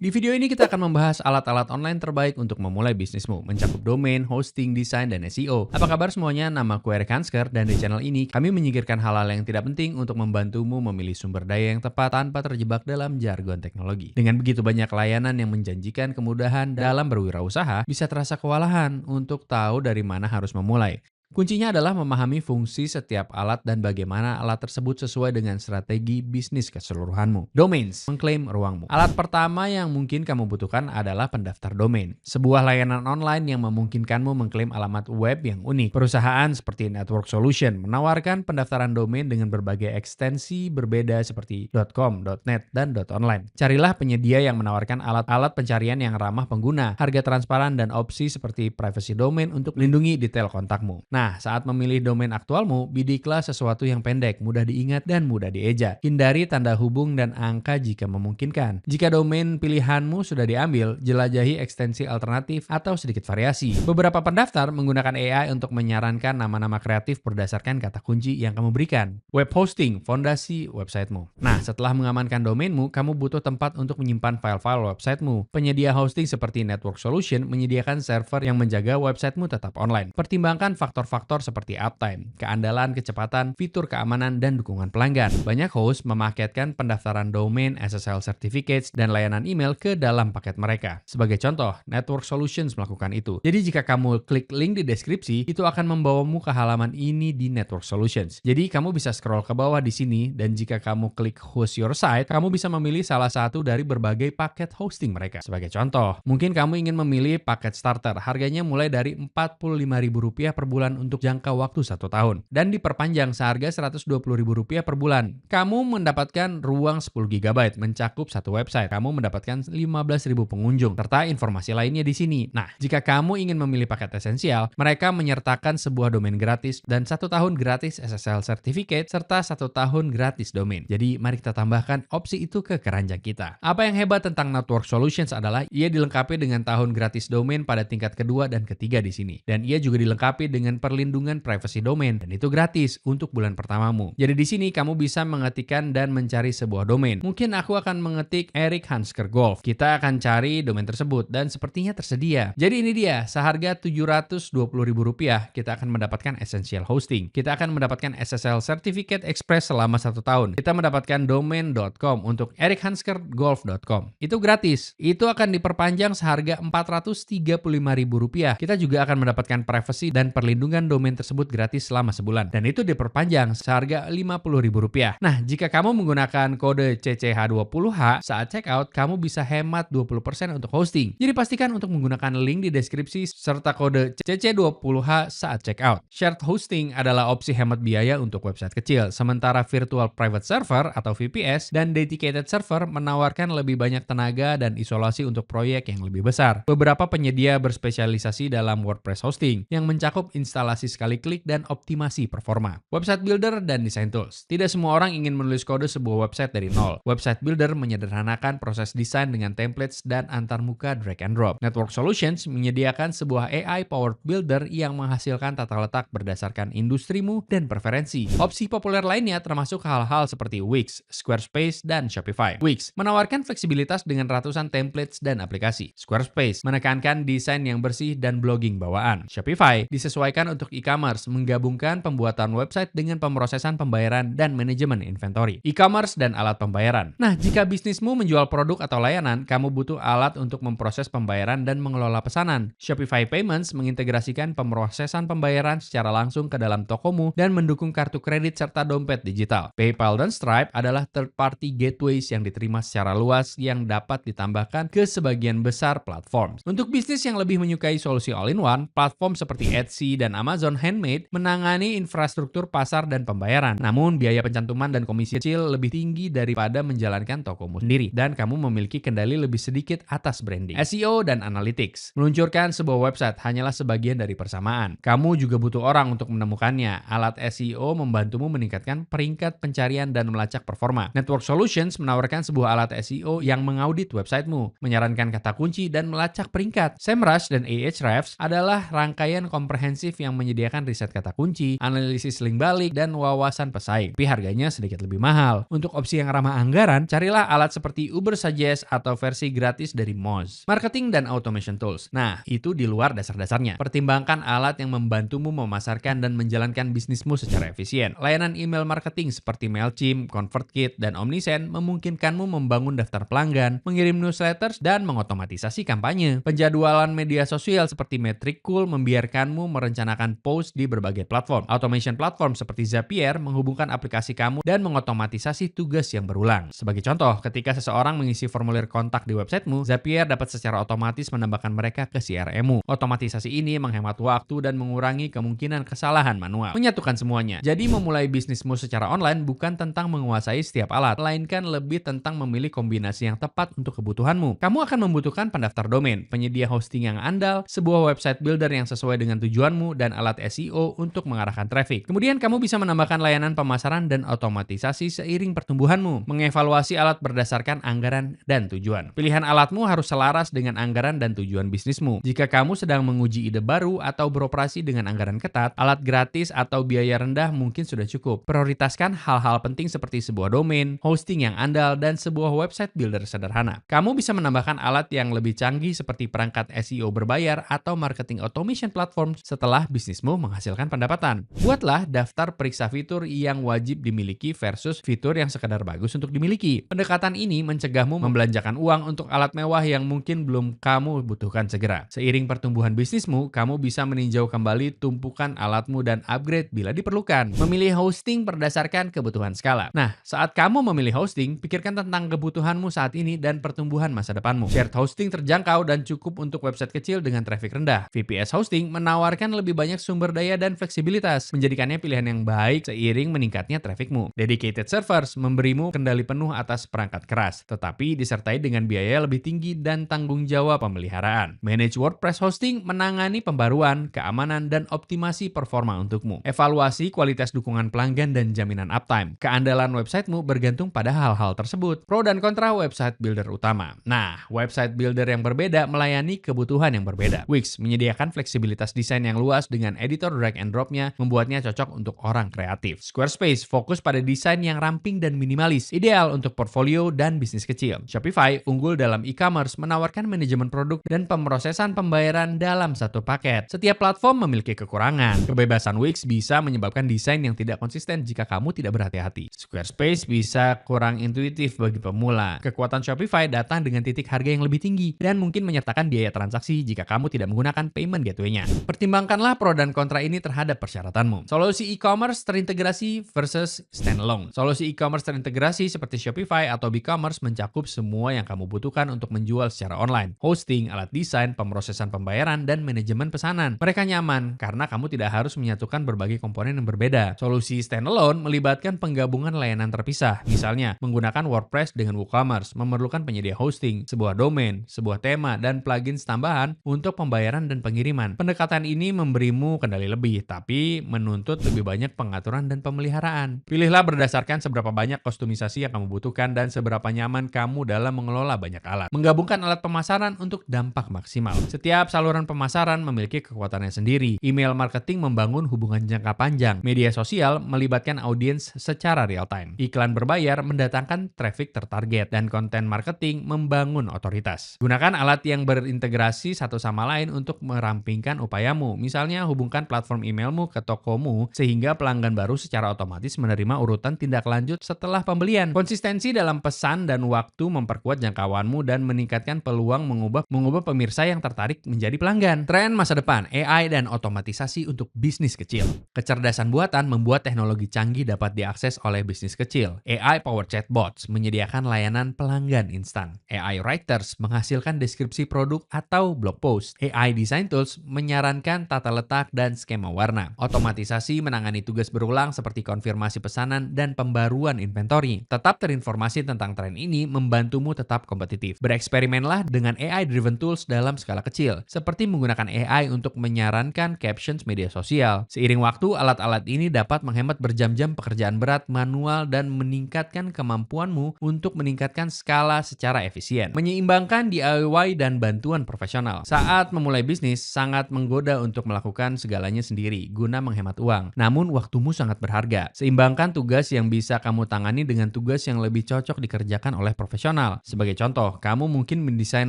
Di video ini kita akan membahas alat-alat online terbaik untuk memulai bisnismu, mencakup domain, hosting, desain, dan SEO. Apa kabar semuanya? Namaku Eric Hansker, dan di channel ini kami menyingkirkan hal-hal yang tidak penting untuk membantumu memilih sumber daya yang tepat tanpa terjebak dalam jargon teknologi. Dengan begitu banyak layanan yang menjanjikan kemudahan dalam berwirausaha, bisa terasa kewalahan untuk tahu dari mana harus memulai. Kuncinya adalah memahami fungsi setiap alat dan bagaimana alat tersebut sesuai dengan strategi bisnis keseluruhanmu. Domains, mengklaim ruangmu. Alat pertama yang mungkin kamu butuhkan adalah pendaftar domain. Sebuah layanan online yang memungkinkanmu mengklaim alamat web yang unik. Perusahaan seperti Network Solution menawarkan pendaftaran domain dengan berbagai ekstensi berbeda seperti .com, .net, dan .online. Carilah penyedia yang menawarkan alat-alat pencarian yang ramah pengguna, harga transparan, dan opsi seperti privacy domain untuk melindungi detail kontakmu. Nah, saat memilih domain aktualmu, bidiklah sesuatu yang pendek, mudah diingat, dan mudah dieja. Hindari tanda hubung dan angka jika memungkinkan. Jika domain pilihanmu sudah diambil, jelajahi ekstensi alternatif atau sedikit variasi. Beberapa pendaftar menggunakan AI untuk menyarankan nama-nama kreatif berdasarkan kata kunci yang kamu berikan. Web hosting, fondasi websitemu. Nah, setelah mengamankan domainmu, kamu butuh tempat untuk menyimpan file-file websitemu. Penyedia hosting seperti Network Solution menyediakan server yang menjaga websitemu tetap online. Pertimbangkan faktor seperti uptime, keandalan, kecepatan, fitur keamanan, dan dukungan pelanggan. Banyak host memaketkan pendaftaran domain, SSL certificates, dan layanan email ke dalam paket mereka. Sebagai contoh, Network Solutions melakukan itu. Jadi jika kamu klik link di deskripsi, itu akan membawamu ke halaman ini di Network Solutions. Jadi kamu bisa scroll ke bawah di sini, dan jika kamu klik host your site, kamu bisa memilih salah satu dari berbagai paket hosting mereka. Sebagai contoh, mungkin kamu ingin memilih paket starter, harganya mulai dari Rp45.000 per bulan untuk jangka waktu 1 tahun dan diperpanjang seharga Rp120.000 per bulan. Kamu mendapatkan ruang 10 GB mencakup satu website. Kamu mendapatkan 15.000 pengunjung serta informasi lainnya di sini. Nah, jika kamu ingin memilih paket esensial, mereka menyertakan sebuah domain gratis dan 1 tahun gratis SSL certificate serta 1 tahun gratis domain. Jadi, mari kita tambahkan opsi itu ke keranjang kita. Apa yang hebat tentang Network Solutions adalah ia dilengkapi dengan tahun gratis domain pada tingkat kedua dan ketiga di sini. Dan ia juga dilengkapi dengan perlindungan privacy domain dan itu gratis untuk bulan pertamamu. Jadi di sini kamu bisa mengetikkan dan mencari sebuah domain. Mungkin aku akan mengetik Eric Hansker Golf. Kita akan cari domain tersebut dan sepertinya tersedia. Jadi ini dia, seharga Rp720.000 kita akan mendapatkan essential hosting. Kita akan mendapatkan SSL certificate express selama 1 tahun. Kita mendapatkan domain.com untuk erichanskergolf.com. Itu gratis. Itu akan diperpanjang seharga Rp435.000. Kita juga akan mendapatkan privacy dan perlindungan domain tersebut gratis selama sebulan. Dan itu diperpanjang seharga Rp50.000. Nah, jika kamu menggunakan kode CCH20H saat checkout, kamu bisa hemat 20% untuk hosting. Jadi pastikan untuk menggunakan link di deskripsi serta kode CC20H saat checkout. Shared hosting adalah opsi hemat biaya untuk website kecil, sementara virtual private server atau VPS dan dedicated server menawarkan lebih banyak tenaga dan isolasi untuk proyek yang lebih besar. Beberapa penyedia berspesialisasi dalam WordPress hosting yang mencakup instalasi sekali klik dan optimasi performa. Website Builder dan Design Tools. Tidak semua orang ingin menulis kode sebuah website dari nol. Website Builder menyederhanakan proses desain dengan templates dan antarmuka drag and drop. Network Solutions menyediakan sebuah AI-powered builder yang menghasilkan tata letak berdasarkan industrimu dan preferensi. Opsi populer lainnya termasuk hal-hal seperti Wix, Squarespace, dan Shopify. Wix menawarkan fleksibilitas dengan ratusan templates dan aplikasi. Squarespace menekankan desain yang bersih dan blogging bawaan. Shopify disesuaikan untuk e-commerce, menggabungkan pembuatan website dengan pemrosesan pembayaran dan manajemen inventory. E-commerce dan alat pembayaran. Nah, jika bisnismu menjual produk atau layanan, kamu butuh alat untuk memproses pembayaran dan mengelola pesanan. Shopify Payments mengintegrasikan pemrosesan pembayaran secara langsung ke dalam tokomu dan mendukung kartu kredit serta dompet digital. PayPal dan Stripe adalah third-party gateways yang diterima secara luas yang dapat ditambahkan ke sebagian besar platform. Untuk bisnis yang lebih menyukai solusi all-in-one, platform seperti Etsy dan Amazon Handmade menangani infrastruktur pasar dan pembayaran. Namun, biaya pencantuman dan komisi kecil lebih tinggi daripada menjalankan tokomu sendiri, dan kamu memiliki kendali lebih sedikit atas branding. SEO dan Analytics. Meluncurkan sebuah website hanyalah sebagian dari persamaan. Kamu juga butuh orang untuk menemukannya. Alat SEO membantumu meningkatkan peringkat pencarian dan melacak performa. Network Solutions menawarkan sebuah alat SEO yang mengaudit websitemu, menyarankan kata kunci, dan melacak peringkat. SEMrush dan Ahrefs adalah rangkaian komprehensif yang yang menyediakan riset kata kunci, analisis link balik, dan wawasan pesaing. Tapi harganya sedikit lebih mahal. Untuk opsi yang ramah anggaran, carilah alat seperti Ubersuggest atau versi gratis dari Moz. Marketing dan automation tools. Nah, itu di luar dasar-dasarnya. Pertimbangkan alat yang membantumu memasarkan dan menjalankan bisnismu secara efisien. Layanan email marketing seperti Mailchimp, ConvertKit, dan Omnisend memungkinkanmu membangun daftar pelanggan, mengirim newsletters, dan mengotomatisasi kampanye. Penjadwalan media sosial seperti Metricool membiarkanmu merencanakan post di berbagai platform. Automation platform seperti Zapier menghubungkan aplikasi kamu dan mengotomatisasi tugas yang berulang. Sebagai contoh, ketika seseorang mengisi formulir kontak di websitemu, Zapier dapat secara otomatis menambahkan mereka ke CRM-mu. Otomatisasi ini menghemat waktu dan mengurangi kemungkinan kesalahan manual. Menyatukan semuanya. Jadi memulai bisnismu secara online bukan tentang menguasai setiap alat, melainkan lebih tentang memilih kombinasi yang tepat untuk kebutuhanmu. Kamu akan membutuhkan pendaftar domain, penyedia hosting yang andal, sebuah website builder yang sesuai dengan tujuanmu, dan alat SEO untuk mengarahkan traffic. Kemudian kamu bisa menambahkan layanan pemasaran dan otomatisasi seiring pertumbuhanmu. Mengevaluasi alat berdasarkan anggaran dan tujuan. Pilihan alatmu harus selaras dengan anggaran dan tujuan bisnismu. Jika kamu sedang menguji ide baru atau beroperasi dengan anggaran ketat, alat gratis atau biaya rendah mungkin sudah cukup. Prioritaskan hal-hal penting seperti sebuah domain, hosting yang andal, dan sebuah website builder sederhana. Kamu bisa menambahkan alat yang lebih canggih seperti perangkat SEO berbayar atau marketing automation platform setelah bisnismu menghasilkan pendapatan. Buatlah daftar periksa fitur yang wajib dimiliki versus fitur yang sekadar bagus untuk dimiliki. Pendekatan ini mencegahmu membelanjakan uang untuk alat mewah yang mungkin belum kamu butuhkan segera. Seiring pertumbuhan bisnismu, kamu bisa meninjau kembali tumpukan alatmu dan upgrade bila diperlukan. Memilih hosting berdasarkan kebutuhan skala. Nah, saat kamu memilih hosting, pikirkan tentang kebutuhanmu saat ini dan pertumbuhan masa depanmu. Shared hosting terjangkau dan cukup untuk website kecil dengan traffic rendah. VPS hosting menawarkan lebih banyak sumber daya dan fleksibilitas, menjadikannya pilihan yang baik seiring meningkatnya trafficmu. Dedicated servers memberimu kendali penuh atas perangkat keras, tetapi disertai dengan biaya lebih tinggi dan tanggung jawab pemeliharaan. Managed WordPress hosting menangani pembaruan, keamanan, dan optimasi performa untukmu. Evaluasi kualitas dukungan pelanggan dan jaminan uptime. Keandalan websitemu bergantung pada hal-hal tersebut. Pro dan kontra website builder utama. Nah, website builder yang berbeda melayani kebutuhan yang berbeda. Wix menyediakan fleksibilitas desain yang luas dengan editor drag and drop-nya, membuatnya cocok untuk orang kreatif. Squarespace fokus pada desain yang ramping dan minimalis, ideal untuk portfolio dan bisnis kecil. Shopify unggul dalam e-commerce, menawarkan manajemen produk dan pemrosesan pembayaran dalam satu paket. Setiap platform memiliki kekurangan. Kebebasan Wix bisa menyebabkan desain yang tidak konsisten jika kamu tidak berhati-hati. Squarespace bisa kurang intuitif bagi pemula. Kekuatan Shopify datang dengan titik harga yang lebih tinggi dan mungkin menyertakan biaya transaksi jika kamu tidak menggunakan payment gateway-nya. Pertimbangkanlah pro dan kontra ini terhadap persyaratanmu. Solusi e-commerce terintegrasi versus standalone. Solusi e-commerce terintegrasi seperti Shopify atau BigCommerce mencakup semua yang kamu butuhkan untuk menjual secara online. Hosting, alat desain, pemrosesan pembayaran, dan manajemen pesanan. Mereka nyaman karena kamu tidak harus menyatukan berbagai komponen yang berbeda. Solusi standalone melibatkan penggabungan layanan terpisah. Misalnya, menggunakan WordPress dengan WooCommerce memerlukan penyedia hosting, sebuah domain, sebuah tema, dan plugins tambahan untuk pembayaran dan pengiriman. Pendekatan ini memberimu kendali lebih, tapi menuntut lebih banyak pengaturan dan pemeliharaan. Pilihlah berdasarkan seberapa banyak kustomisasi yang kamu butuhkan dan seberapa nyaman kamu dalam mengelola banyak alat. Menggabungkan alat pemasaran untuk dampak maksimal. Setiap saluran pemasaran memiliki kekuatannya sendiri. Email marketing membangun hubungan jangka panjang. Media sosial melibatkan audiens secara real time. Iklan berbayar mendatangkan traffic tertarget, dan konten marketing membangun otoritas. Gunakan alat yang berintegrasi satu sama lain untuk merampingkan upayamu. Misalnya, hubungkan platform emailmu ke tokomu sehingga pelanggan baru secara otomatis menerima urutan tindak lanjut setelah pembelian. Konsistensi dalam pesan dan waktu memperkuat jangkauanmu dan meningkatkan peluang mengubah pemirsa yang tertarik menjadi pelanggan. Tren masa depan, AI dan otomatisasi untuk bisnis kecil. Kecerdasan buatan membuat teknologi canggih dapat diakses oleh bisnis kecil. AI Power Chatbots menyediakan layanan pelanggan instan. AI Writers menghasilkan deskripsi produk atau blog post. AI Design Tools menyarankan tata letak dan skema warna. Otomatisasi menangani tugas berulang seperti konfirmasi pesanan dan pembaruan inventory. Tetap terinformasi tentang tren ini membantumu tetap kompetitif. Bereksperimenlah dengan AI-driven tools dalam skala kecil, seperti menggunakan AI untuk menyarankan captions media sosial. Seiring waktu, alat-alat ini dapat menghemat berjam-jam pekerjaan berat manual dan meningkatkan kemampuanmu untuk meningkatkan skala secara efisien. Menyeimbangkan DIY dan bantuan profesional. Saat memulai bisnis, sangat menggoda untuk melakukan melakukan segalanya sendiri guna menghemat uang. Namun waktumu sangat berharga. Seimbangkan tugas yang bisa kamu tangani dengan tugas yang lebih cocok dikerjakan oleh profesional. Sebagai contoh, kamu mungkin mendesain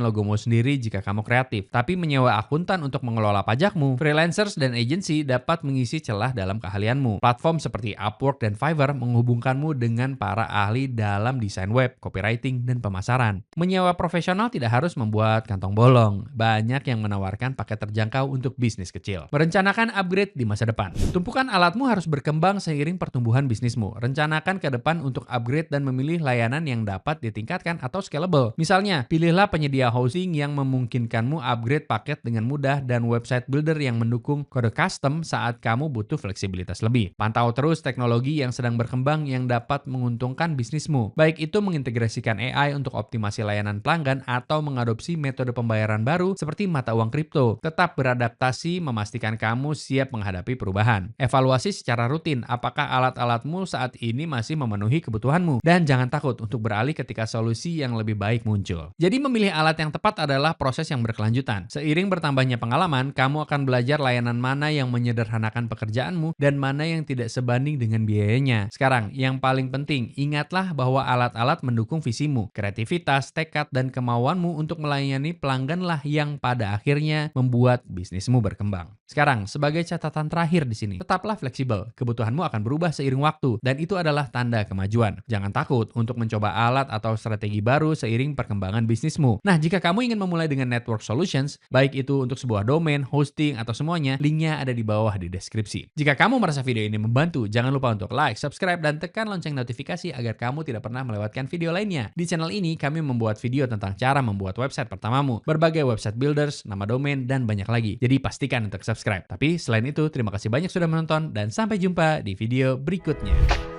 logomu sendiri jika kamu kreatif, tapi menyewa akuntan untuk mengelola pajakmu. Freelancers dan agensi dapat mengisi celah dalam keahlianmu. Platform seperti Upwork dan Fiverr menghubungkanmu dengan para ahli dalam desain web, copywriting, dan pemasaran. Menyewa profesional tidak harus membuat kantong bolong. Banyak yang menawarkan paket terjangkau untuk bisnis kecil. Merencanakan upgrade di masa depan. Tumpukan alatmu harus berkembang seiring pertumbuhan bisnismu. Rencanakan ke depan untuk upgrade dan memilih layanan yang dapat ditingkatkan atau scalable. Misalnya, pilihlah penyedia hosting yang memungkinkanmu upgrade paket dengan mudah dan website builder yang mendukung kode custom saat kamu butuh fleksibilitas lebih. Pantau terus teknologi yang sedang berkembang yang dapat menguntungkan bisnismu. Baik itu mengintegrasikan AI untuk optimasi layanan pelanggan atau mengadopsi metode pembayaran baru seperti mata uang kripto. Tetap beradaptasi memastikan kamu siap menghadapi perubahan. Evaluasi secara rutin apakah alat-alatmu saat ini masih memenuhi kebutuhanmu. Dan jangan takut untuk beralih ketika solusi yang lebih baik muncul. Jadi memilih alat yang tepat adalah proses yang berkelanjutan. Seiring bertambahnya pengalaman, kamu akan belajar layanan mana yang menyederhanakan pekerjaanmu dan mana yang tidak sebanding dengan biayanya. Sekarang, yang paling penting, ingatlah bahwa alat-alat mendukung visimu, kreativitas, tekad, dan kemauanmu untuk melayani pelangganlah yang pada akhirnya membuat bisnismu berkembang. Sekarang, sebagai catatan terakhir di sini, tetaplah fleksibel. Kebutuhanmu akan berubah seiring waktu, dan itu adalah tanda kemajuan. Jangan takut untuk mencoba alat atau strategi baru seiring perkembangan bisnismu. Nah, jika kamu ingin memulai dengan Network Solutions, baik itu untuk sebuah domain, hosting, atau semuanya, linknya ada di bawah di deskripsi. Jika kamu merasa video ini membantu, jangan lupa untuk like, subscribe, dan tekan lonceng notifikasi agar kamu tidak pernah melewatkan video lainnya. Di channel ini, kami membuat video tentang cara membuat website pertamamu, berbagai website builders, nama domain, dan banyak lagi. Jadi pastikan untuk subscribe. Tapi selain itu, terima kasih banyak sudah menonton, dan sampai jumpa di video berikutnya.